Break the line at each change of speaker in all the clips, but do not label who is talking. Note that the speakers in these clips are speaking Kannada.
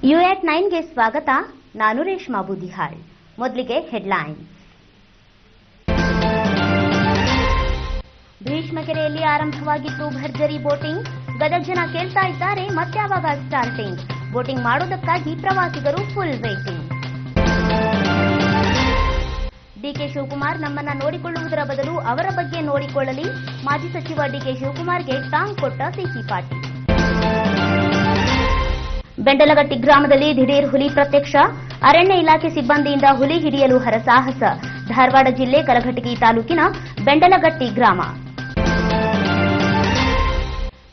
U89ಗೆ ಸ್ವಾಗತ. ನಾನು ರೇಷ್ಮಾ ಬುದಿಹಾಳ್. ಮೊದಲಿಗೆ ಹೆಡ್ಲೈನ್ಸ್. ಭೀಷ್ಮಕೆರೆಯಲ್ಲಿ ಆರಂಭವಾಗಿತ್ತು ಭರ್ಜರಿ ಬೋಟಿಂಗ್. ಗದಗ ಜನ ಕೇಳ್ತಾ ಇದ್ದಾರೆ ಮತ್ಯಾವಾಗ ಸ್ಟಾರ್ಟಿಂಗ್. ಬೋಟಿಂಗ್ ಮಾಡೋದಕ್ಕಾಗಿ ಪ್ರವಾಸಿಗರು ಫುಲ್ ವೇಟಿಂಗ್. ಡಿಕೆ ಶಿವಕುಮಾರ್ ನಮ್ಮನ್ನ ನೋಡಿಕೊಳ್ಳುವುದರ ಬದಲು ಅವರ ಬಗ್ಗೆ ನೋಡಿಕೊಳ್ಳಲಿ. ಮಾಜಿ ಸಚಿವ ಡಿಕೆ ಶಿವಕುಮಾರ್ಗೆ ಟಾಂಗ್ ಕೊಟ್ಟ ಸಿಸಿ ಪಾಟೀಲ್. ಬೆಂಡಲಗಟ್ಟಿ ಗ್ರಾಮದಲ್ಲಿ ದಿಢೀರ್ ಹುಲಿ ಪ್ರತ್ಯಕ್ಷ. ಅರಣ್ಯ ಇಲಾಖೆ ಸಿಬ್ಬಂದಿಯಿಂದ ಹುಲಿ ಹಿಡಿಯಲು ಹರಸಾಹಸ. ಧಾರವಾಡ ಜಿಲ್ಲೆ ಕಲಘಟಗಿ ತಾಲೂಕಿನ ಬೆಂಡಲಗಟ್ಟಿ ಗ್ರಾಮ.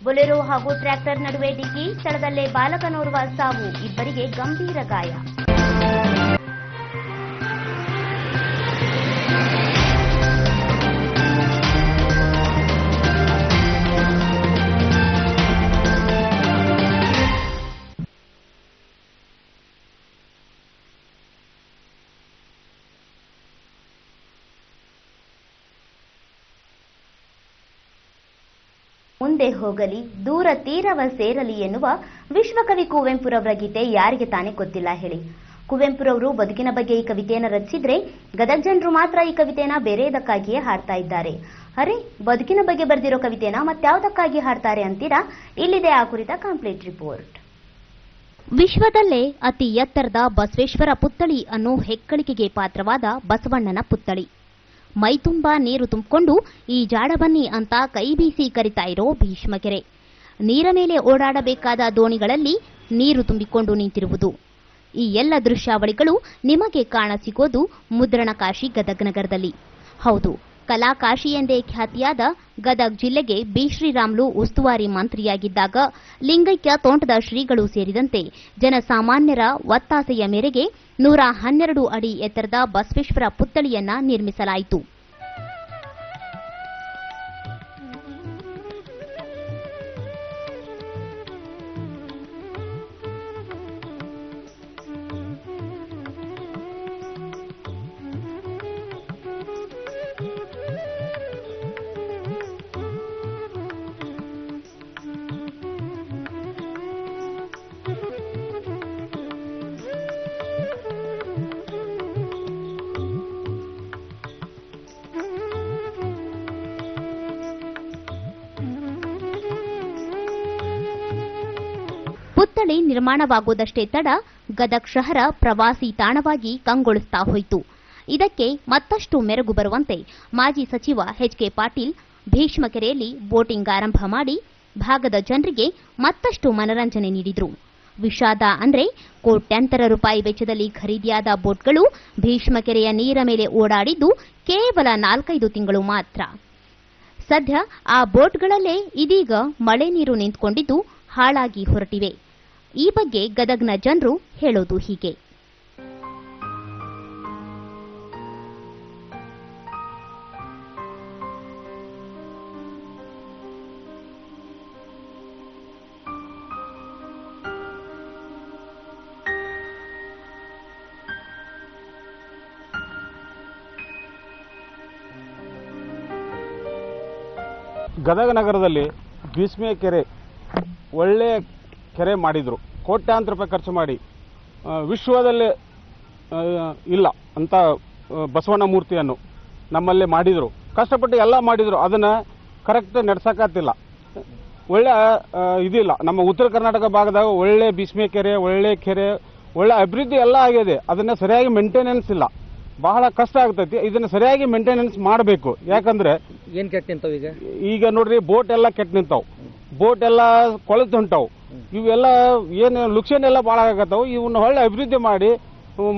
ಬೊಲೆರೋ ಹಾಗೂ ಟ್ರ್ಯಾಕ್ಟರ್ ನಡುವೆ ಡಿಕ್ಕಿ. ಸ್ಥಳದಲ್ಲೇ ಬಾಲಕನೋರ್ವ ಸಾವು, ಇಬ್ಬರಿಗೆ ಗಂಭೀರ ಗಾಯ. ಮುಂದೆ ಹೋಗಲಿ ದೂರ ತೀರವ ಸೇರಲಿ ಎನ್ನುವ ವಿಶ್ವಕವಿ ಕುವೆಂಪುರವರ ಗೀತೆ ಯಾರಿಗೆ ತಾನೇ ಗೊತ್ತಿಲ್ಲ ಹೇಳಿ. ಕುವೆಂಪುರವರು ಬದುಕಿನ ಬಗ್ಗೆ ಈ ಕವಿತೆಯನ್ನು ರಚಿಸಿದ್ರೆ ಗದಗ ಜನರು ಮಾತ್ರ ಈ ಕವಿತೆಯನ್ನ ಬೇರೆದಕ್ಕಾಗಿಯೇ ಹಾಡ್ತಾ ಇದ್ದಾರೆ. ಅರೆ, ಬದುಕಿನ ಬಗ್ಗೆ ಬರೆದಿರೋ ಕವಿತೆನ ಮತ್ಯಾವುದಕ್ಕಾಗಿ ಹಾಡ್ತಾರೆ ಅಂತೀರಾ? ಇಲ್ಲಿದೆ ಆ ಕುರಿತ ಕಂಪ್ಲೀಟ್ ರಿಪೋರ್ಟ್. ವಿಶ್ವದಲ್ಲೇ ಅತಿ ಎತ್ತರದ ಬಸವೇಶ್ವರ ಪುತ್ಥಳಿ ಅನ್ನೋ ಹೆಗ್ಗಳಿಕೆಗೆ ಪಾತ್ರವಾದ ಬಸವಣ್ಣನ ಪುತ್ಥಳಿ. ಮೈತುಂಬಾ ನೀರು ತುಂಬಿಕೊಂಡು ಈ ಜಾಡ ಬನ್ನಿ ಅಂತ ಕೈ ಬೀಸಿ ಕರಿತಾ ಇರೋ ಭೀಷ್ಮಕೆರೆ. ನೀರ ಮೇಲೆ ಓಡಾಡಬೇಕಾದ ದೋಣಿಗಳಲ್ಲಿ ನೀರು ತುಂಬಿಕೊಂಡು ನಿಂತಿರುವುದು. ಈ ಎಲ್ಲ ದೃಶ್ಯಾವಳಿಗಳು ನಿಮಗೆ ಕಾಣಸಿಗೋದು ಮುದ್ರಣಕಾಶಿ ಗದಗ ನಗರದಲ್ಲಿ. ಹೌದು, ಕಲಾಕಾಶಿ ಎಂದೇ ಖ್ಯಾತಿಯಾದ ಗದಗ ಜಿಲ್ಲೆಗೆ ಬಿ ಶ್ರೀರಾಮುಲು ಉಸ್ತುವಾರಿ ಮಂತ್ರಿಯಾಗಿದ್ದಾಗ ಲಿಂಗೈಕ್ಯ ತೋಂಟದ ಶ್ರೀಗಳು ಸೇರಿದಂತೆ ಜನಸಾಮಾನ್ಯರ ಒತ್ತಾಸೆಯ ಮೇರೆಗೆ 112 ಅಡಿ ಎತ್ತರದ ಬಸವೇಶ್ವರ ಪುತ್ಥಳಿಯನ್ನ ನಿರ್ಮಿಸಲಾಯಿತು. ಪುತ್ಥಳಿ ನಿರ್ಮಾಣವಾಗುವುದಷ್ಟೇ ತಡ ಗದಗ ಶಹರ ಪ್ರವಾಸಿ ತಾಣವಾಗಿ ಕಂಗೊಳಿಸ್ತಾ ಹೋಯಿತು. ಇದಕ್ಕೆ ಮತ್ತಷ್ಟು ಮೆರುಗು ಬರುವಂತೆ ಮಾಜಿ ಸಚಿವ ಎಚ್.ಕೆ. ಪಾಟೀಲ್ ಭೀಷ್ಮಕೆರೆಯಲ್ಲಿ ಬೋಟಿಂಗ್ ಆರಂಭ ಮಾಡಿ ಭಾಗದ ಜನರಿಗೆ ಮತ್ತಷ್ಟು ಮನರಂಜನೆ ನೀಡಿದರು. ವಿಷಾದ ಅಂದ್ರೆ ಕೋಟ್ಯಂತರ ರೂಪಾಯಿ ವೆಚ್ಚದಲ್ಲಿ ಖರೀದಿಯಾದ ಬೋಟ್ಗಳು ಭೀಷ್ಮಕೆರೆಯ ನೀರ ಮೇಲೆ ಓಡಾಡಿದ್ದು ಕೇವಲ 4-5 ತಿಂಗಳು ಮಾತ್ರ. ಸದ್ಯ ಆ ಬೋಟ್ಗಳಲ್ಲೇ ಇದೀಗ ಮಳೆ ನೀರು ನಿಂತುಕೊಂಡಿದ್ದು ಹಾಳಾಗಿ ಹೊರಟಿವೆ. ಈ ಬಗ್ಗೆ ಗದಗ್ನ ಜನರು ಹೇಳೋದು ಹೀಗೆ.
ಗದಗ ನಗರದಲ್ಲಿ ಭೀಷ್ಮಕೆರೆ ಒಳ್ಳೆಯ ಕೆರೆ ಮಾಡಿದರು. ಕೋಟ್ಯಾಂತರ ರೂಪಾಯಿ ಖರ್ಚು ಮಾಡಿ ವಿಶ್ವದಲ್ಲೇ ಇಲ್ಲ ಅಂತ ಬಸವಣ್ಣ ಮೂರ್ತಿಯನ್ನು ನಮ್ಮಲ್ಲೇ ಮಾಡಿದರು. ಕಷ್ಟಪಟ್ಟು ಎಲ್ಲ ಮಾಡಿದರು, ಅದನ್ನು ಕರೆಕ್ಟ್ ನಡೆಸೋಕ್ಕಾಗ್ತಿಲ್ಲ. ಒಳ್ಳೆ ಇದಿಲ್ಲ. ನಮ್ಮ ಉತ್ತರ ಕರ್ನಾಟಕ ಭಾಗದಾಗ ಒಳ್ಳೆ ಭೀಷ್ಮಕೆರೆ, ಒಳ್ಳೆ ಕೆರೆ, ಒಳ್ಳೆ ಅಭಿವೃದ್ಧಿ ಎಲ್ಲ ಆಗಿದೆ. ಅದನ್ನು ಸರಿಯಾಗಿ ಮೇಂಟೆನೆನ್ಸ್ ಇಲ್ಲ. ಬಹಳ ಕಷ್ಟ ಆಗ್ತೈತಿ. ಇದನ್ನು ಸರಿಯಾಗಿ ಮೇಂಟೆನೆನ್ಸ್ ಮಾಡಬೇಕು. ಯಾಕಂದ್ರೆ
ಏನ್ ಕೆಟ್ಟ ನಿಂತಾವ
ಈಗ ನೋಡ್ರಿ, ಬೋಟ್ ಎಲ್ಲ ಕೆಟ್ಟ ನಿಂತಾವ್, ಬೋಟ್ ಎಲ್ಲ ಕೊಳೆತು ಹೊಂಟಾವ್. ಇವೆಲ್ಲ ಏನು ಲುಕ್ಷನ್ ಎಲ್ಲ ಭಾಳ ಆಗತ್ತಾವ. ಇವನ್ನ ಒಳ್ಳೆ ಅಭಿವೃದ್ಧಿ ಮಾಡಿ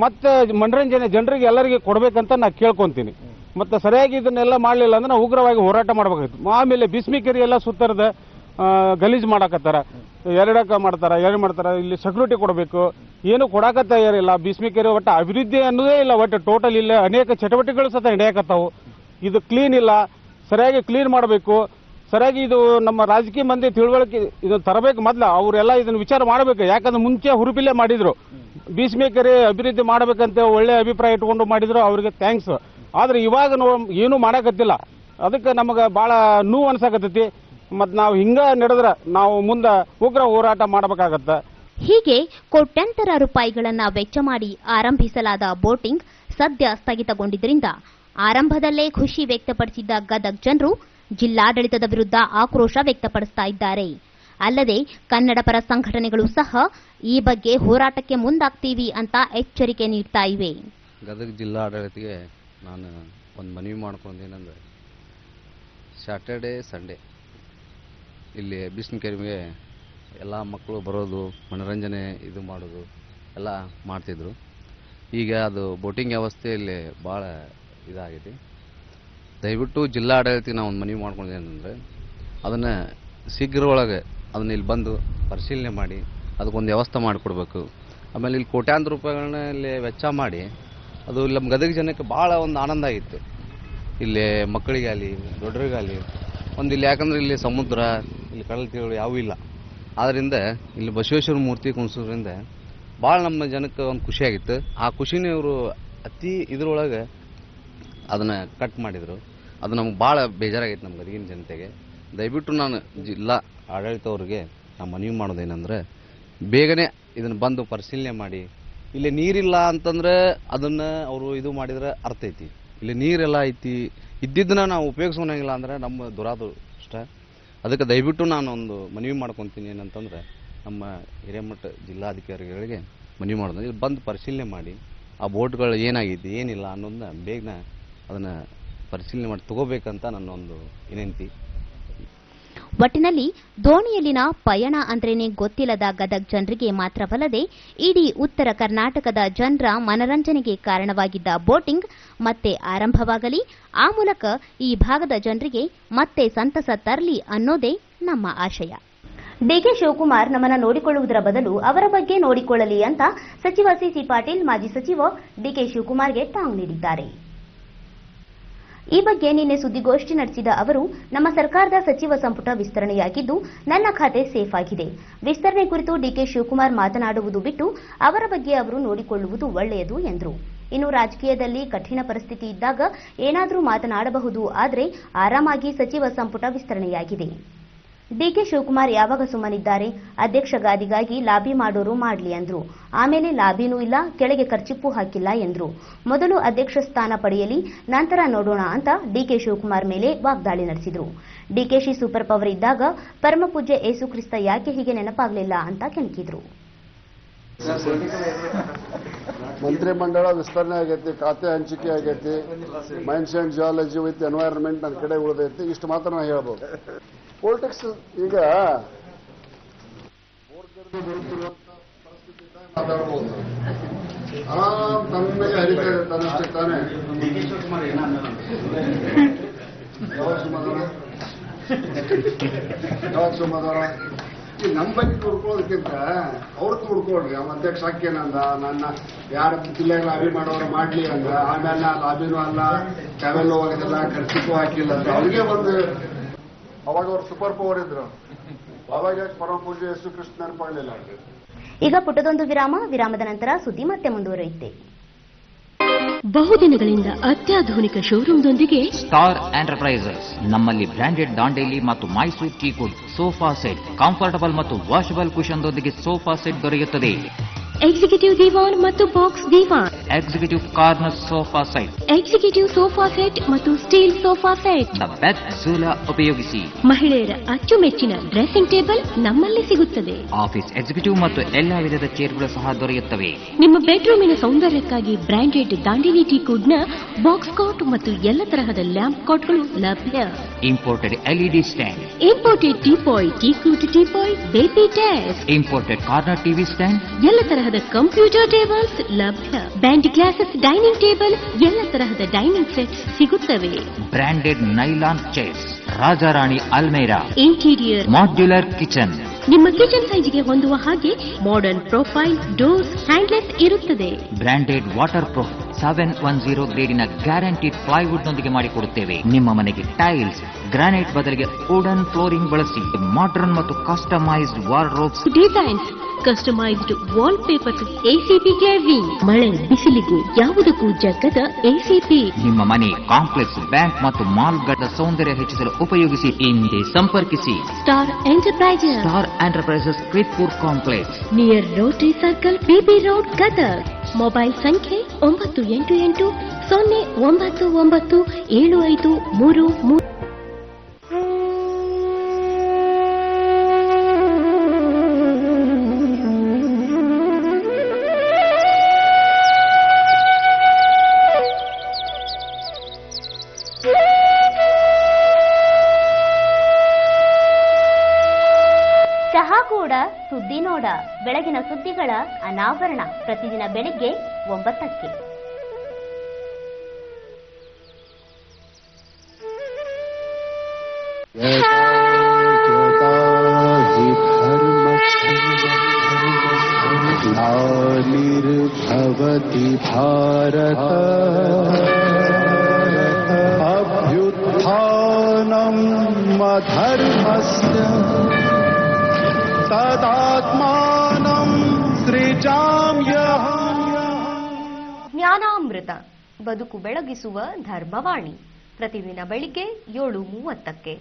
ಮತ್ತೆ ಮನರಂಜನೆ ಜನರಿಗೆ ಎಲ್ಲರಿಗೆ ಕೊಡ್ಬೇಕಂತ ನಾ ಕೇಳ್ಕೊಂತೀನಿ. ಮತ್ತೆ ಸರಿಯಾಗಿ ಇದನ್ನೆಲ್ಲ ಮಾಡಲಿಲ್ಲ ಅಂದ್ರೆ ನಾವು ಉಗ್ರವಾಗಿ ಹೋರಾಟ ಮಾಡಬೇಕಾಗಿತ್ತು. ಆಮೇಲೆ ಭೀಷ್ಮಕೆರೆ ಎಲ್ಲ ಸುತ್ತರದ ಗಲೀಜು ಮಾಡಾಕತ್ತಾರ, ಎರಡು ಮಾಡ್ತಾರ. ಇಲ್ಲಿ ಸೆಕ್ಯೂರಿಟಿ ಕೊಡಬೇಕು, ಏನು ಕೊಡಾಕ ತಯಾರಿಲ್ಲ. ಭೀಷ್ಮಕೆರೆ ಒಟ್ಟು ಅಭಿವೃದ್ಧಿ ಅನ್ನೋದೇ ಇಲ್ಲ. ಒಟ್ಟು ಟೋಟಲ್ ಇಲ್ಲ, ಅನೇಕ ಚಟುವಟಿಕೆಗಳು ಸಹ ನಡೆಯಕತ್ತಾವು. ಇದು ಕ್ಲೀನ್ ಇಲ್ಲ, ಸರಿಯಾಗಿ ಕ್ಲೀನ್ ಮಾಡಬೇಕು. ಸರಿಯಾಗಿ ಇದು ನಮ್ಮ ರಾಜಕೀಯ ಮಂದಿ ತಿಳುವಳಿಕೆ ಇದು ತರಬೇಕು. ಮೊದಲು ಅವರೆಲ್ಲ ಇದನ್ನು ವಿಚಾರ ಮಾಡಬೇಕು. ಯಾಕಂದ್ರೆ ಮುಂಚೆ ಹುರುಪಿಲ್ಲೇ ಮಾಡಿದ್ರು, ಭೀಷ್ಮಕೆರೆ ಅಭಿವೃದ್ಧಿ ಮಾಡಬೇಕಂತ ಒಳ್ಳೆ ಅಭಿಪ್ರಾಯ ಇಟ್ಕೊಂಡು ಮಾಡಿದ್ರು, ಅವರಿಗೆ ಥ್ಯಾಂಕ್ಸ್. ಆದ್ರೆ ಇವಾಗ ಏನೂ ಮಾಡಕತ್ತಿಲ್ಲ. ಅದಕ್ಕೆ ನಮಗೆ ಭಾಳ ನೋವು ಅನ್ಸಕತ್ತೈತಿ. ಮತ್ತು ನಾವು ಹಿಂಗ ನಡೆದ್ರೆ ನಾವು ಮುಂದೆ ಉಗ್ರ ಹೋರಾಟ ಮಾಡಬೇಕಾಗತ್ತೆ.
ಹೀಗೆ ಕೋಟ್ಯಂತರ ರೂಪಾಯಿಗಳನ್ನ ವೆಚ್ಚ ಮಾಡಿ ಆರಂಭಿಸಲಾದ ಬೋಟಿಂಗ್ ಸದ್ಯ ಸ್ಥಗಿತಗೊಂಡಿದ್ದರಿಂದ ಆರಂಭದಲ್ಲೇ ಖುಷಿ ವ್ಯಕ್ತಪಡಿಸಿದ್ದ ಗದಗ ಜನರು ಜಿಲ್ಲಾಡಳಿತದ ವಿರುದ್ಧ ಆಕ್ರೋಶ ವ್ಯಕ್ತಪಡಿಸ್ತಾ ಇದ್ದಾರೆ. ಅಲ್ಲದೆ ಕನ್ನಡ ಪರ ಸಂಘಟನೆಗಳು ಸಹ ಈ ಬಗ್ಗೆ ಹೋರಾಟಕ್ಕೆ ಮುಂದಾಗ್ತೀವಿ ಅಂತ ಎಚ್ಚರಿಕೆ ನೀಡ್ತಾ ಇವೆ.
ಗದಗ ಜಿಲ್ಲಾಡಳಿತಕ್ಕೆ ನಾನು ಒಂದು ಮನವಿ ಮಾಡ್ಕೊಂಡೇನೆಂದ್ರೆ ಸ್ಯಾಟರ್ಡೇ ಸಂಡೇ ಇಲ್ಲಿ ಬಿಸ್ನಕೆರೆಗೆ ಎಲ್ಲ ಮಕ್ಕಳು ಬರೋದು ಮನೋರಂಜನೆ ಇದು ಮಾಡೋದು ಎಲ್ಲ ಮಾಡ್ತಿದ್ರು. ಈಗ ಅದು ಬೋಟಿಂಗ್ ವ್ಯವಸ್ಥೆ ಇಲ್ಲಿ ಭಾಳ ಇದಾಗಿದೆ. ದಯವಿಟ್ಟು ಜಿಲ್ಲಾಡಳಿತಕ್ಕೆ ನಾವು ಒಂದು ಮನವಿ ಮಾಡ್ಕೊಂಡೇನೆಂದರೆ ಅದನ್ನು ಶೀಘ್ರ ಒಳಗೆ ಅದನ್ನ ಇಲ್ಲಿ ಬಂದು ಪರಿಶೀಲನೆ ಮಾಡಿ ಅದಕ್ಕೊಂದು ವ್ಯವಸ್ಥೆ ಮಾಡಿಕೊಡ್ಬೇಕು. ಆಮೇಲೆ ಇಲ್ಲಿ ಕೋಟ್ಯಾಂತರ ರೂಪಾಯಿಗಳನ್ನ ಇಲ್ಲಿ ವೆಚ್ಚ ಮಾಡಿ ಅದು ಇಲ್ಲಿ ನಮ್ಮ ಗದಗ ಜನಕ್ಕೆ ಭಾಳ ಒಂದು ಆನಂದ ಆಗಿತ್ತು. ಇಲ್ಲಿ ಮಕ್ಕಳಿಗಾಗಲಿ ದೊಡ್ಡರಿಗಾಗಲಿ ಒಂದು ಇಲ್ಲಿ ಯಾಕಂದ್ರೆ ಇಲ್ಲಿ ಸಮುದ್ರ ಇಲ್ಲಿ ಕಡಲ ತೀರಗಳು ಯಾವೂ ಇಲ್ಲ. ಆದ್ದರಿಂದ ಇಲ್ಲಿ ಬಸವೇಶ್ವರ ಮೂರ್ತಿ ಕುಣಿಸೋದ್ರಿಂದ ಭಾಳ ನಮ್ಮ ಜನಕ್ಕೆ ಒಂದು ಖುಷಿಯಾಗಿತ್ತು. ಆ ಖುಷಿನ ಇವರು ಅತಿ ಇದರೊಳಗೆ ಅದನ್ನು ಕಟ್ ಮಾಡಿದರು. ಅದು ನಮ್ಗೆ ಭಾಳ ಬೇಜಾರಾಗಿತ್ತು ನಮ್ಮ ಗದಗಿನ ಜನತೆಗೆ. ದಯವಿಟ್ಟು ನಾನು ಜಿಲ್ಲಾ ಆಡಳಿತವ್ರಿಗೆ ನಾವು ಮನವಿ ಮಾಡೋದೇನೆಂದರೆ ಬೇಗನೆ ಇದನ್ನು ಬಂದು ಪರಿಶೀಲನೆ ಮಾಡಿ. ಇಲ್ಲಿ ನೀರಿಲ್ಲ ಅಂತಂದ್ರೆ ಅದನ್ನು ಅವರು ಇದು ಮಾಡಿದ್ರೆ ಅರ್ಥ ಐತಿ. ಇಲ್ಲಿ ನೀರೆಲ್ಲ ಐತಿ, ಇದ್ದಿದ್ದನ್ನ ನಾವು ಉಪಯೋಗಿಸೋಂಗಿಲ್ಲ ಅಂದರೆ ನಮ್ಮ ದುರಾದೃಷ್ಟ. ಅದಕ್ಕೆ ದಯವಿಟ್ಟು ನಾನು ಒಂದು ಮನವಿ ಮಾಡ್ಕೊತೀನಿ ಏನಂತಂದ್ರೆ ನಮ್ಮ ಹಿರೇಮಠ ಜಿಲ್ಲಾಧಿಕಾರಿಗಳಿಗೆ ಮನವಿ ಮಾಡೋದು ಇಲ್ಲಿ ಬಂದು ಪರಿಶೀಲನೆ ಮಾಡಿ ಆ ಬೋಟ್ಗಳು ಏನಾಗಿದೆ ಏನಿಲ್ಲ ಅನ್ನೋದನ್ನ ಬೇಗನೆ ಅದನ್ನು ಪರಿಶೀಲನೆ ಮಾಡಿ ತಗೋಬೇಕಂತ ನನ್ನೊಂದು ವಿನಂತಿ.
ಒಟ್ಟಿನಲ್ಲಿ ದೋಣಿಯಲ್ಲಿನ ಪಯಣ ಅಂದ್ರೇನೆ ಗೊತ್ತಿಲ್ಲದ ಗದಗ ಜನರಿಗೆ ಮಾತ್ರವಲ್ಲದೆ ಇಡೀ ಉತ್ತರ ಕರ್ನಾಟಕದ ಜನರ ಮನರಂಜನೆಗೆ ಕಾರಣವಾಗಿದ್ದ ಬೋಟಿಂಗ್ ಮತ್ತೆ ಆರಂಭವಾಗಲಿ, ಆ ಮೂಲಕ ಈ ಭಾಗದ ಜನರಿಗೆ ಮತ್ತೆ ಸಂತಸ ತರಲಿ ಅನ್ನೋದೇ ನಮ್ಮ ಆಶಯ. ಡಿಕೆ ಶಿವಕುಮಾರ್ ನಮ್ಮನ್ನ ನೋಡಿಕೊಳ್ಳುವುದರ ಬದಲು ಅವರ ಬಗ್ಗೆ ನೋಡಿಕೊಳ್ಳಲಿ ಅಂತ ಸಚಿವ ಸಿಸಿ ಪಾಟೀಲ್ ಮಾಜಿ ಸಚಿವ ಡಿಕೆ ಶಿವಕುಮಾರ್ಗೆ ಟಾಂಗ್ ನೀಡಿದ್ದಾರೆ. ಈ ಬಗ್ಗೆ ನಿನ್ನೆ ಸುದ್ದಿಗೋಷ್ಠಿ ನಡೆಸಿದ ಅವರು, ನಮ್ಮ ಸರ್ಕಾರದ ಸಚಿವ ಸಂಪುಟ ವಿಸ್ತರಣೆಯಾಗಿದ್ದು ನನ್ನ ಖಾತೆ ಸೇಫ್ ಆಗಿದೆ. ವಿಸ್ತರಣೆ ಕುರಿತು ಡಿಕೆ ಶಿವಕುಮಾರ್ ಮಾತನಾಡುವುದು ಬಿಟ್ಟು ಅವರ ಬಗ್ಗೆ ಅವರು ನೋಡಿಕೊಳ್ಳುವುದು ಒಳ್ಳೆಯದು ಎಂದರು. ಇನ್ನು ರಾಜಕೀಯದಲ್ಲಿ ಕಠಿಣ ಪರಿಸ್ಥಿತಿ ಇದ್ದಾಗ ಏನಾದರೂ ಮಾತನಾಡಬಹುದು, ಆದರೆ ಆರಾಮಾಗಿ ಸಚಿವ ಸಂಪುಟ ವಿಸ್ತರಣೆಯಾಗಿದೆ. ಡಿಕೆ ಶಿವಕುಮಾರ್ ಯಾವಾಗ ಸುಮ್ಮನಿದ್ದಾರೆ? ಅಧ್ಯಕ್ಷ ಗಾದಿಗಾಗಿ ಲಾಬಿ ಮಾಡೋರು ಮಾಡಲಿ ಅಂದ್ರು. ಆಮೇಲೆ ಲಾಬಿನೂ ಇಲ್ಲ, ಕೆಳಗೆ ಖರ್ಚಿಪ್ಪು ಹಾಕಿಲ್ಲ ಎಂದ್ರು. ಮೊದಲು ಅಧ್ಯಕ್ಷ ಸ್ಥಾನ ಪಡೆಯಲಿ, ನಂತರ ನೋಡೋಣ ಅಂತ ಡಿಕೆ ಶಿವಕುಮಾರ್ ಮೇಲೆ ವಾಗ್ದಾಳಿ ನಡೆಸಿದ್ರು. ಡಿಕೆಶಿ ಸೂಪರ್ ಪವರ್ ಇದ್ದಾಗ ಪರಮಪೂಜ್ಯ ಯೇಸು ಕ್ರಿಸ್ತ ಯಾಕೆ ಹೀಗೆ ನೆನಪಾಗಲಿಲ್ಲ ಅಂತ ಕೆಣಕಿದ್ರು.
ಮಂತ್ರಿಮಂಡಲ ವಿಸ್ತರಣೆ ಆಗೈತಿ, ಖಾತೆ ಹಂಚಿಕೆ ಆಗೈತಿ, mains and geology with environment ನನ್ನ ಕಡೆ ಉಳಿದೈತಿ. ಇಷ್ಟು ಮಾತ್ರ ನಾನು ಹೇಳ್ಬೋದು. ಪೊಲಿಟಿಕ್ಸ್ ಈಗ ಮಾತಾಡ್ಬೋದು, ತನ್ನಗೆ ಹರಿತಾ ತನ್ನಷ್ಟೇ ತಾನೆ. ಯಾವಾಗ ಸುಮ್ಮದವರ ಈ ನಮ್ಮ ಬಗ್ಗೆ ಹುಡ್ಕೊಳ್ಳೋದಕ್ಕಿಂತ ಅವ್ರದ್ದು ಹುಡ್ಕೊಳ್ರಿ. ಅವ ಅಧ್ಯಕ್ಷ ಹಾಕೇನಂದ, ನನ್ನ ಯಾರ ಜಿಲ್ಲೆಗೆ ಲಾಬಿ ಮಾಡೋರು ಮಾಡ್ಲಿ ಅಂದ, ಆಮೇಲೆ ನಾ ಲಾಬಿನೂ ಅಲ್ಲ, ಟ್ರಾವೆಲ್ ಹೋಗೋದಿಲ್ಲ, ಖರ್ಚಿಗೂ ಹಾಕಿಲ್ಲ ಅಂತ ಅವ್ರಿಗೆ ಒಂದು. ಅವಾಗ ಅವ್ರು ಸೂಪರ್ ಪವರ್ ಇದ್ರು, ಅವಾಗ ಪರಮ ಪೂಜೆ ಯೇಸು ಕೃಷ್ಣ ನೆನಪಾಗಲಿಲ್ಲ.
ಈಗ ಪುಟ್ಟದೊಂದು ವಿರಾಮದ ನಂತರ ಸುದ್ದಿ ಮತ್ತೆ ಮುಂದುವರಿಯುತ್ತೆ.
ಬಹುದಿನಗಳಿಂದ ಅತ್ಯಾಧುನಿಕ ಶೋರೂಮ್ದೊಂದಿಗೆ
ಸ್ಟಾರ್ ಎಂಟರ್ಪ್ರೈಸಸ್ ನಮ್ಮಲ್ಲಿ ಬ್ರಾಂಡೆಡ್ ದಾಂಡೇಲಿ ಮತ್ತು Mysore teakwood sofa set, comfortable ಮತ್ತು ವಾಷಬಲ್ ಕುಶನ್ದೊಂದಿಗೆ ಸೋಫಾ ಸೆಟ್ ದೊರೆಯುತ್ತದೆ.
ಎಕ್ಸಿಕ್ಯೂಟಿವ್ ದಿವಾನ್ ಮತ್ತು box divan,
executive corner sofa set,
executive sofa set ಮತ್ತು ಸ್ಟೀಲ್ ಸೋಫಾ ಸೆಟ್.
ಬೆಡ್ ಸೂಲ ಉಪಯೋಗಿಸಿ.
ಮಹಿಳೆಯರ ಅಚ್ಚುಮೆಚ್ಚಿನ ಡ್ರೆಸ್ಸಿಂಗ್ ಟೇಬಲ್ ನಮ್ಮಲ್ಲಿ ಸಿಗುತ್ತದೆ.
ಆಫೀಸ್ ಎಕ್ಸಿಕ್ಯೂಟಿವ್ ಮತ್ತು ಎಲ್ಲಾ ವಿಧದ ಚೇರ್ಗಳು ಸಹ ದೊರೆಯುತ್ತವೆ.
ನಿಮ್ಮ ಬೆಡ್ರೂಮಿನ ಸೌಂದರ್ಯಕ್ಕಾಗಿ ಬ್ರಾಂಡೆಡ್ ದಾಂಡೇಲಿ ಟೀಕುಡ್ನ ಬಾಕ್ಸ್ ಕಾಟ್ ಮತ್ತು ಎಲ್ಲ ತರಹದ ಲ್ಯಾಂಪ್ ಕಾಟ್ಗಳು ಲಭ್ಯ.
Imported LED stand,
imported teapoy, ಟೀಕ್ಯೂಟ್ ಟೀಪಾಯ್, ಬೇಬಿ ಡ್ಯಾಸ್,
ಇಂಪೋರ್ಟೆಡ್ ಕಾರ್ನರ್ ಟಿವಿ ಸ್ಟ್ಯಾಂಡ್,
ಎಲ್ಲ ತರಹದ ಕಂಪ್ಯೂಟರ್ ಟೇಬಲ್ಸ್ ಲಭ್ಯ. ಬ್ಯಾಂಡ್ ಗ್ಲಾಸಸ್ ಡೈನಿಂಗ್ ಟೇಬಲ್, ಎಲ್ಲ ತರಹದ ಡೈನಿಂಗ್ ಸೆಟ್ಸ್ ಸಿಗುತ್ತವೆ.
ಬ್ರಾಂಡೆಡ್ ನೈಲಾನ್ ಚೇರ್ಸ್, ರಾಜಾರಾಣಿ ಅಲ್ಮೇರಾ,
ಇಂಟೀರಿಯರ್
ಮಾಡ್ಯುಲರ್ ಕಿಚನ್,
ನಿಮ್ಮ ಕಿಚನ್ ಸೈಜ್ಗೆ ಹೊಂದುವ ಹಾಗೆ ಮಾಡರ್ನ್ ಪ್ರೊಫೈಲ್ ಡೋರ್ಸ್ ಹ್ಯಾಂಡ್ಲೆಸ್ ಇರುತ್ತದೆ.
ಬ್ರಾಂಡೆಡ್ ವಾಟರ್ ಪ್ರೂಫ್ 710 ಗ್ರೇಡಿನ ಗ್ಯಾರಂಟಿಡ್ ಪ್ಲೈವುಡ್ ನೊಂದಿಗೆ ಮಾಡಿಕೊಡುತ್ತೇವೆ. ನಿಮ್ಮ ಮನೆಗೆ ಟೈಲ್ಸ್, ಗ್ರಾನೈಟ್ ಬದಲಿಗೆ ವುಡನ್ ಫ್ಲೋರಿಂಗ್ ಬಳಸಿ ಮಾಡರ್ನ್ ಮತ್ತು customised wardrobes,
designs, customised wallpaper, ACP glazing, ಮಳೆ ಬಿಸಿಲಿಗೂ ಯಾವುದಕ್ಕೂ ಜಗ್ಗದ ಎಸಿಪಿ.
ನಿಮ್ಮ ಮನೆ, ಕಾಂಪ್ಲೆಕ್ಸ್, ಬ್ಯಾಂಕ್ ಮತ್ತು ಮಾಲ್ಗಳ ಸೌಂದರ್ಯ ಹೆಚ್ಚಿಸಲು ಉಪಯೋಗಿಸಿ. ಹಿಂದೆ ಸಂಪರ್ಕಿಸಿ
ಸ್ಟಾರ್ ಎಂಟರ್ಪ್ರೈಸಸ್.
ಸ್ಟಾರ್ ಎಂಟರ್ಪ್ರೈಸಸ್ ಕ್ರಿತ್ಪುರ್ complex,
near rotary circle, BB road, Gadag. Mobile ಸಂಖ್ಯೆ 9880997533.
ಚಹಾ ಕೂಡ ಸುದ್ದಿ ನೋಡ. ಬೆಳಗಿನ ಸುದ್ದಿಗಳ ಅನಾವರಣ ಪ್ರತಿದಿನ ಬೆಳಿಗ್ಗೆ 9ಕ್ಕೆ.
ನಿರ್ಭವತಿ ಭಾರತ ಅಭ್ಯುತ್ಥಾನಂ ಧರ್ಮಸ್ಯ ತದಾತ್ಮಾನಂ ಸೃಜಾಮ್ಯಹಂ.
ಜ್ಞಾನಾಮೃತ, ಬದುಕು ಬೆಳಗಿಸುವ ಧರ್ಮವಾಣಿ, ಪ್ರತಿದಿನ ಬೆಳಿಗ್ಗೆ 7:30ಕ್ಕೆ.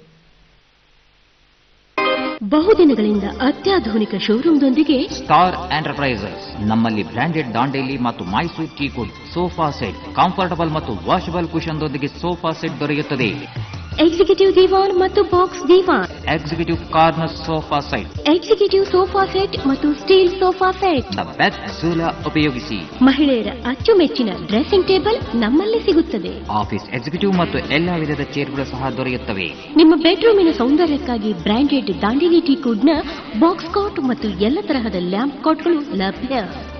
ಬಹುದಿನಗಳಿಂದ ಅತ್ಯಾಧುನಿಕ ಶೋರೂಮ್ದೊಂದಿಗೆ
ಸ್ಟಾರ್ ಎಂಟರ್ಪ್ರೈಸಸ್. ನಮ್ಮಲ್ಲಿ ಬ್ರಾಂಡೆಡ್ ದಾಂಡೇಲಿ ಮತ್ತು Mysore teakwood sofa set, comfortable ಮತ್ತು ವಾಷಬಲ್ ಕುಶನ್ದೊಂದಿಗೆ ಸೋಫಾ ಸೆಟ್ ದೊರೆಯುತ್ತದೆ.
ಎಕ್ಸಿಕ್ಯೂಟಿವ್ ದಿವಾನ್ ಮತ್ತು box divan,
executive corner sofa set,
executive sofa set ಮತ್ತು ಸ್ಟೀಲ್ ಸೋಫಾ ಸೆಟ್.
ಬೆತ್ ಸೂಲ ಉಪಯೋಗಿಸಿ.
ಮಹಿಳೆಯರ ಅಚ್ಚುಮೆಚ್ಚಿನ ಡ್ರೆಸ್ಸಿಂಗ್ ಟೇಬಲ್ ನಮ್ಮಲ್ಲಿ ಸಿಗುತ್ತದೆ.
ಆಫೀಸ್ ಎಕ್ಸಿಕ್ಯೂಟಿವ್ ಮತ್ತು ಎಲ್ಲಾ ವಿಧದ ಚೇರ್ಗಳು ಸಹ ದೊರೆಯುತ್ತವೆ.
ನಿಮ್ಮ ಬೆಡ್ರೂಮಿನ ಸೌಂದರ್ಯಕ್ಕಾಗಿ ಬ್ರಾಂಡೆಡ್ ದಾಂಡೇಲಿ ಟೀಕುಡ್ ನ ಬಾಕ್ಸ್ ಕಾಟ್ ಮತ್ತು ಎಲ್ಲ ತರಹದ ಲ್ಯಾಂಪ್ ಕಾಟ್ಗಳು ಲಭ್ಯ.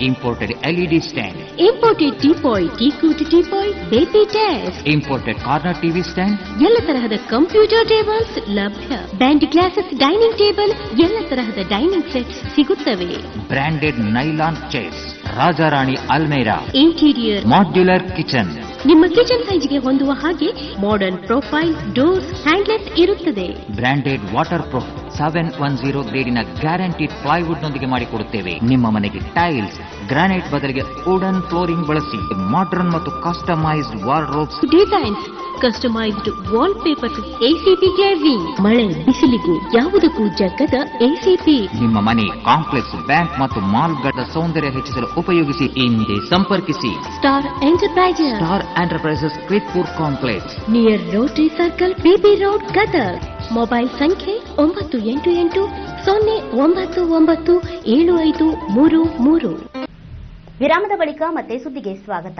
Imported LED stand,
imported teapoy, ಟೀಕೂಟ್ ಟೀಪಾಯ್, ಬೇಬಿ ಟೇಸ್ಟ್,
ಇಂಪೋರ್ಟೆಡ್ ಕಾರ್ನರ್ ಟಿವಿ ಸ್ಟ್ಯಾಂಡ್,
ಎಲ್ಲ ತರಹದ ಕಂಪ್ಯೂಟರ್ ಟೇಬಲ್ಸ್ ಲಭ್ಯ. ಬ್ಯಾಂಡ್ ಗ್ಲಾಸಸ್ ಡೈನಿಂಗ್ ಟೇಬಲ್, ಎಲ್ಲ ತರಹದ ಡೈನಿಂಗ್ ಸೆಟ್ಸ್ ಸಿಗುತ್ತವೆ.
ಬ್ರಾಂಡೆಡ್ ನೈಲಾನ್ ಚೇರ್ಸ್, ರಾಜಾರಾಣಿ ಅಲ್ಮೇರಾ,
ಇಂಟೀರಿಯರ್
ಮಾಡ್ಯುಲರ್ ಕಿಚನ್,
ನಿಮ್ಮ ಕಿಚನ್ ಸೈಜ್ಗೆ ಹೊಂದುವ ಹಾಗೆ ಮಾಡರ್ನ್ ಪ್ರೊಫೈಲ್ ಡೋರ್ಸ್, ಹ್ಯಾಂಡ್ಲೆಸ್ ಇರುತ್ತದೆ.
ಬ್ರಾಂಡೆಡ್ ವಾಟರ್ ಪ್ರೂಫ್ 710 ಗ್ರೇಡಿನ ಗ್ಯಾರಂಟಿಡ್ ಪ್ಲೈವುಡ್ ನೊಂದಿಗೆ ಮಾಡಿಕೊಡುತ್ತೇವೆ. ನಿಮ್ಮ ಮನೆಗೆ ಟೈಲ್ಸ್, ಗ್ರಾನೈಟ್ ಬದಲಿಗೆ ವುಡನ್ ಫ್ಲೋರಿಂಗ್ ಬಳಸಿ. ಮಾಡರ್ನ್ ಮತ್ತು customised wardrobes,
designs, customised wallpaper, ACP glazing, ಮಳೆ ಬಿಸಿಲಿಗೂ ಯಾವುದಕ್ಕೂ ಜಗ್ಗದ ಎಸಿಪಿ.
ನಿಮ್ಮ ಮನೆ, ಕಾಂಪ್ಲೆಕ್ಸ್, ಬ್ಯಾಂಕ್ ಮತ್ತು ಮಾಲ್ಗಳ ಸೌಂದರ್ಯ ಹೆಚ್ಚಿಸಲು ಉಪಯೋಗಿಸಿ. ಹಿಂದೆ ಸಂಪರ್ಕಿಸಿ
ಸ್ಟಾರ್ ಎಂಟರ್ಪ್ರೈಸಸ್.
ಸ್ಟಾರ್ ಎಂಟರ್ಪ್ರೈಸಸ್ ಕ್ರಿತ್ಪುರ್ complex,
near rotary circle, BB road, Gadag. Mobile ಸಂಖ್ಯೆ 9880997533.
ವಿರಾಮದ ಬಳಿಕ ಮತ್ತೆ ಸುದ್ದಿಗೆ ಸ್ವಾಗತ.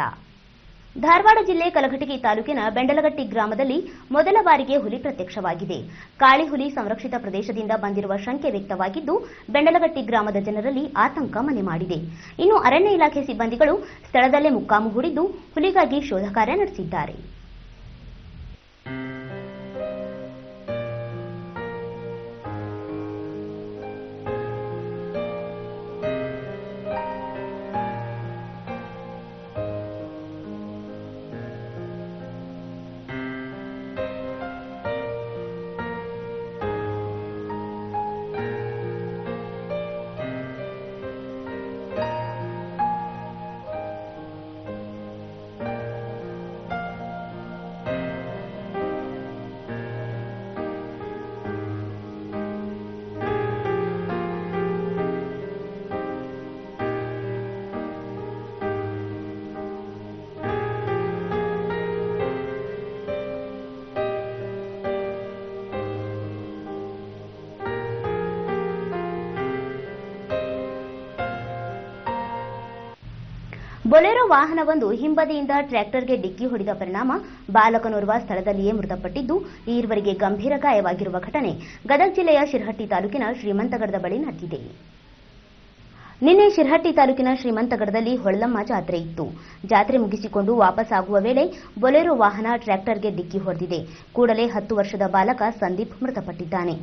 ಧಾರವಾಡ ಜಿಲ್ಲೆ ಕಲಘಟಗಿ ತಾಲೂಕಿನ ಬೆಂಡಲಗಟ್ಟಿ ಗ್ರಾಮದಲ್ಲಿ ಮೊದಲ ಬಾರಿಗೆ ಹುಲಿ ಪ್ರತ್ಯಕ್ಷವಾಗಿದೆ. ಕಾಳಿ ಹುಲಿ ಸಂರಕ್ಷಿತ ಪ್ರದೇಶದಿಂದ ಬಂದಿರುವ ಶಂಕೆ ವ್ಯಕ್ತವಾಗಿದ್ದು, ಬೆಂಡಲಗಟ್ಟಿ ಗ್ರಾಮದ ಜನರಲ್ಲಿ ಆತಂಕ ಮನೆ ಮಾಡಿದೆ. ಇನ್ನು ಅರಣ್ಯ ಇಲಾಖೆ ಸಿಬ್ಬಂದಿಗಳು ಸ್ಥಳದಲ್ಲೇ ಮುಕ್ಕಾಮು ಹೂಡಿದ್ದು ಹುಲಿಗಾಗಿ ಶೋಧ ಕಾರ್ಯ ನಡೆಸಿದ್ದಾರೆ. ಬೊಲೆರೋ ವಾಹನವೊಂದು ಹಿಂಬದಿಯಿಂದ ಟ್ರ್ಯಾಕ್ಟರ್ಗೆ ಡಿಕ್ಕಿ ಹೊಡೆದ ಪರಿಣಾಮ ಬಾಲಕನೋರ್ವ ಸ್ಥಳದಲ್ಲಿಯೇ ಮೃತಪಟ್ಟಿದ್ದು, ಈವರೆಗೆ ಗಂಭೀರ ಗಾಯವಾಗಿರುವ ಘಟನೆ ಗದಗ ಜಿಲ್ಲೆಯ ಶಿರಹಟ್ಟಿ ತಾಲೂಕಿನ ಶ್ರೀಮಂತಗಡದ ಬಳಿ ನಡೆದಿದೆ. ನಿನ್ನೆ ಶಿರಹಟ್ಟಿ ತಾಲೂಕಿನ ಶ್ರೀಮಂತಗಡದಲ್ಲಿ ಹೊಳ್ಳಮ್ಮ ಜಾತ್ರೆ ಇತ್ತು. ಜಾತ್ರೆ ಮುಗಿಸಿಕೊಂಡು ವಾಪಸ್ ಆಗುವ ವೇಳೆ ಬೊಲೆರೋ ವಾಹನ ಟ್ರ್ಯಾಕ್ಟರ್ಗೆ ಡಿಕ್ಕಿ ಹೊಡೆದಿದೆ. ಕೂಡಲೇ 10 ವರ್ಷದ ಬಾಲಕ ಸಂದೀಪ್ ಮೃತಪಟ್ಟಿದ್ದಾನೆ.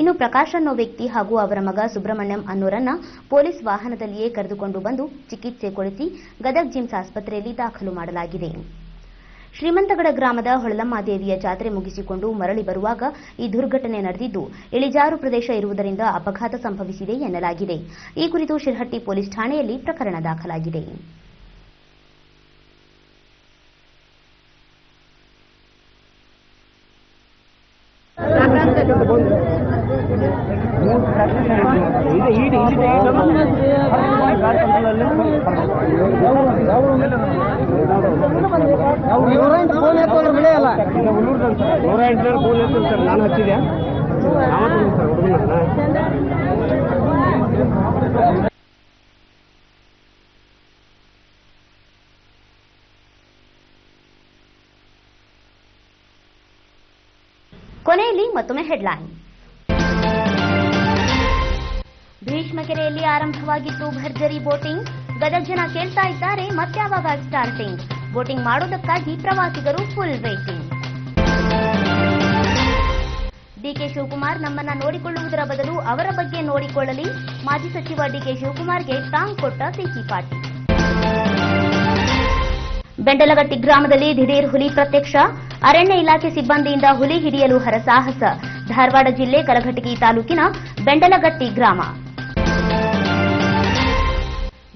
ಇನ್ನು ಪ್ರಕಾಶ್ ಅನ್ನೋ ವ್ಯಕ್ತಿ ಹಾಗೂ ಅವರ ಮಗ ಸುಬ್ರಹ್ಮಣ್ಯಂ ಅನ್ನೋರನ್ನ ಪೊಲೀಸ್ ವಾಹನದಲ್ಲಿಯೇ ಕರೆದುಕೊಂಡು ಬಂದು ಚಿಕಿತ್ಸೆ ಕೊಡಿಸಿ ಗದಗ್ ಜಿಮ್ಸ್ ಆಸ್ಪತ್ರೆಯಲ್ಲಿ ದಾಖಲು ಮಾಡಲಾಗಿದೆ. ಶ್ರೀಮಂತಗಡ ಗ್ರಾಮದ ಹೊಳಲಮ್ಮಾದೇವಿಯ ಜಾತ್ರೆ ಮುಗಿಸಿಕೊಂಡು ಮರಳಿ ಬರುವಾಗ ಈ ದುರ್ಘಟನೆ ನಡೆದಿದ್ದು ಇಳಿಜಾರು ಪ್ರದೇಶ ಇರುವುದರಿಂದ ಅಪಘಾತ ಸಂಭವಿಸಿದೆ ಎನ್ನಲಾಗಿದೆ. ಈ ಕುರಿತು ಶಿರಹಟ್ಟಿ ಪೊಲೀಸ್ ಠಾಣೆಯಲ್ಲಿ ಪ್ರಕರಣ ದಾಖಲಾಗಿದೆ.
ನಾನು ಹಚ್ಚಿದೆ
ಕೊನೆಯಲ್ಲಿ ಮತ್ತೊಮ್ಮೆ ಹೆಡ್ಲೈನ್. ಭೀಷ್ಮಕೆರೆಯಲ್ಲಿ ಆರಂಭವಾಗಿತ್ತು ಭರ್ಜರಿ ಬೋಟಿಂಗ್. ಗದಗ ಜನ ಕೇಳ್ತಾ ಇದ್ದಾರೆ ಮತ್ಯಾವಾಗ ಸ್ಟಾರ್ಟಿಂಗ್. ಬೋಟಿಂಗ್ ಮಾಡೋದಕ್ಕಾಗಿ ಪ್ರವಾಸಿಗರು ಫುಲ್ ವೇಟಿಂಗ್. ಡಿಕೆ ಶಿವಕುಮಾರ್ ನಮ್ಮನ್ನ ನೋಡಿಕೊಳ್ಳುವುದರ ಬದಲು ಅವರ ಬಗ್ಗೆ ನೋಡಿಕೊಳ್ಳಲಿ. ಮಾಜಿ ಸಚಿವ ಡಿಕೆ ಶಿವಕುಮಾರ್ಗೆ ಟಾಂಗ್ ಕೊಟ್ಟ ಸಿಸಿ ಪಾಟೀಲ್. ಬೆಂಡಲಗಟ್ಟಿ ಗ್ರಾಮದಲ್ಲಿ ದಿಢೀರ್ ಹುಲಿ ಪ್ರತ್ಯಕ್ಷ. ಅರಣ್ಯ ಇಲಾಖೆ ಸಿಬ್ಬಂದಿಯಿಂದ ಹುಲಿ ಹಿಡಿಯಲು ಹರಸಾಹಸ. ಧಾರವಾಡ ಜಿಲ್ಲೆ ಕಲಘಟಗಿ ತಾಲೂಕಿನ ಬೆಂಡಲಗಟ್ಟಿ ಗ್ರಾಮ.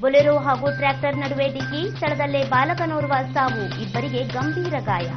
ಬೊಲೆರೋ ಹಾಗೂ ಟ್ರ್ಯಾಕ್ಟರ್ ನಡುವೆ ಡಿಕ್ಕಿ. ಸ್ಥಳದಲ್ಲೇ ಬಾಲಕನೋರ್ವ ಸಾವು, ಇಬ್ಬರಿಗೆ ಗಂಭೀರ ಗಾಯ.